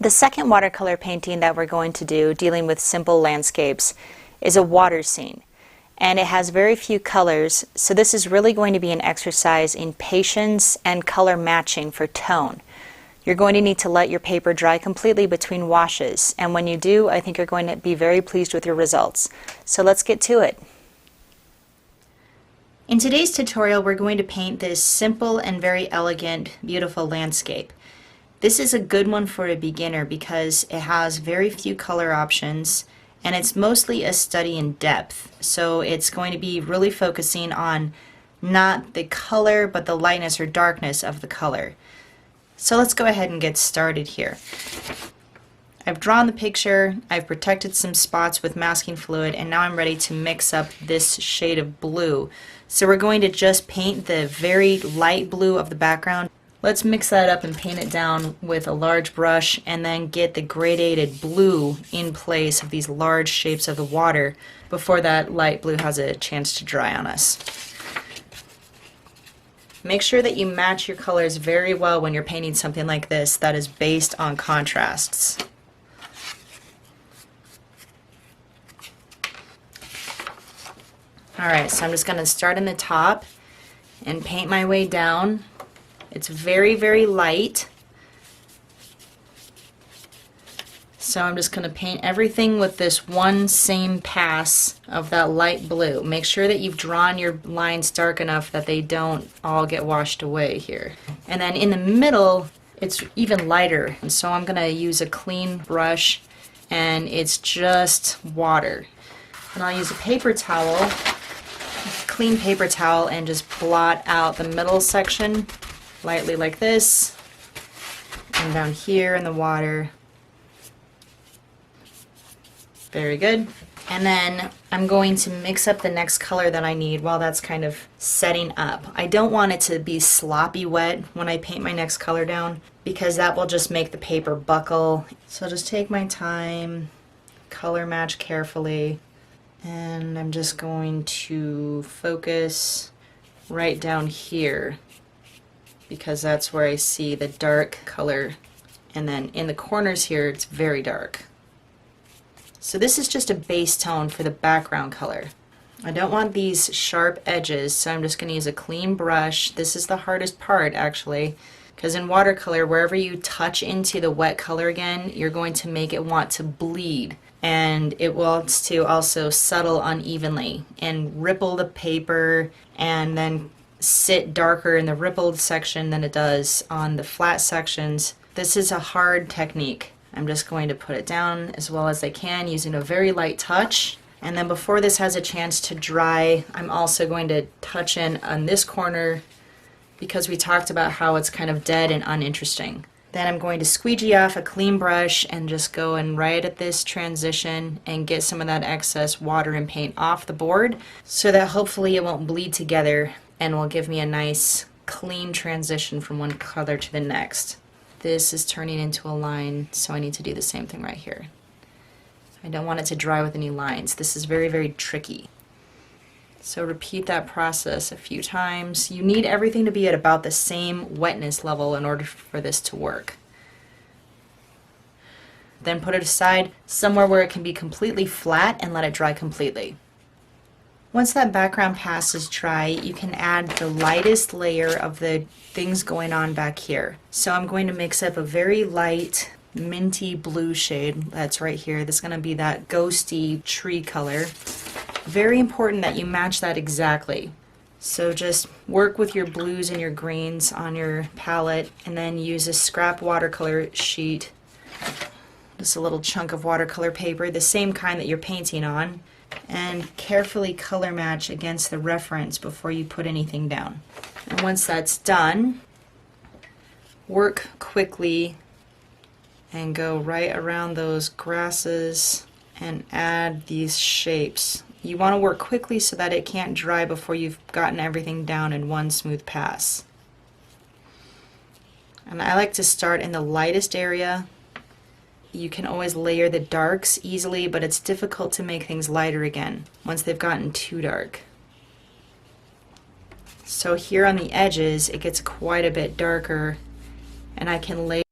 The second watercolor painting that we're going to do, dealing with simple landscapes, is a water scene. And it has very few colors, so this is really going to be an exercise in patience and color matching for tone. You're going to need to let your paper dry completely between washes, and when you do, I think you're going to be very pleased with your results. So let's get to it. In today's tutorial, we're going to paint this simple and very elegant, beautiful landscape. This is a good one for a beginner because it has very few color options and it's mostly a study in depth. So it's going to be really focusing on not the color but the lightness or darkness of the color. So let's go ahead and get started here. I've drawn the picture, I've protected some spots with masking fluid, and now I'm ready to mix up this shade of blue. So we're going to just paint the very light blue of the background. Let's mix that up and paint it down with a large brush and then get the gradated blue in place of these large shapes of the water before that light blue has a chance to dry on us. Make sure that you match your colors very well when you're painting something like this that is based on contrasts. Alright, so I'm just going to start in the top and paint my way down. It's very, very light. So I'm just going to paint everything with this one same pass of that light blue. Make sure that you've drawn your lines dark enough that they don't all get washed away here. And then in the middle, it's even lighter. And so I'm going to use a clean brush and it's just water. And I'll use a paper towel, clean paper towel, and just blot out the middle section lightly like this, and down here in the water. Very good. And then I'm going to mix up the next color that I need while that's kind of setting up. I don't want it to be sloppy wet when I paint my next color down because that will just make the paper buckle. So I'll just take my time, color match carefully, and I'm just going to focus right down here because that's where I see the dark color, and then in the corners here it's very dark. So this is just a base tone for the background color. I don't want these sharp edges, so I'm just going to use a clean brush. This is the hardest part actually, because in watercolor, wherever you touch into the wet color again, you're going to make it want to bleed, and it wants to also settle unevenly and ripple the paper and then sit darker in the rippled section than it does on the flat sections. This is a hard technique. I'm just going to put it down as well as I can using a very light touch. And then before this has a chance to dry, I'm also going to touch in on this corner because we talked about how it's kind of dead and uninteresting. Then I'm going to squeegee off a clean brush and just go in right at this transition and get some of that excess water and paint off the board so that hopefully it won't bleed together and will give me a nice clean transition from one color to the next. This is turning into a line, so I need to do the same thing right here. I don't want it to dry with any lines. This is very, very tricky. So repeat that process a few times. You need everything to be at about the same wetness level in order for this to work. Then put it aside somewhere where it can be completely flat and let it dry completely. Once that background pass is dry, you can add the lightest layer of the things going on back here. So I'm going to mix up a very light minty blue shade that's right here. This is going to be that ghosty tree color. Very important that you match that exactly. So just work with your blues and your greens on your palette and then use a scrap watercolor sheet, just a little chunk of watercolor paper, the same kind that you're painting on, and carefully color match against the reference before you put anything down. And once that's done, work quickly and go right around those grasses and add these shapes. You want to work quickly so that it can't dry before you've gotten everything down in one smooth pass. And I like to start in the lightest area. You can always layer the darks easily, but it's difficult to make things lighter again once they've gotten too dark. So here on the edges it gets quite a bit darker, and I can layer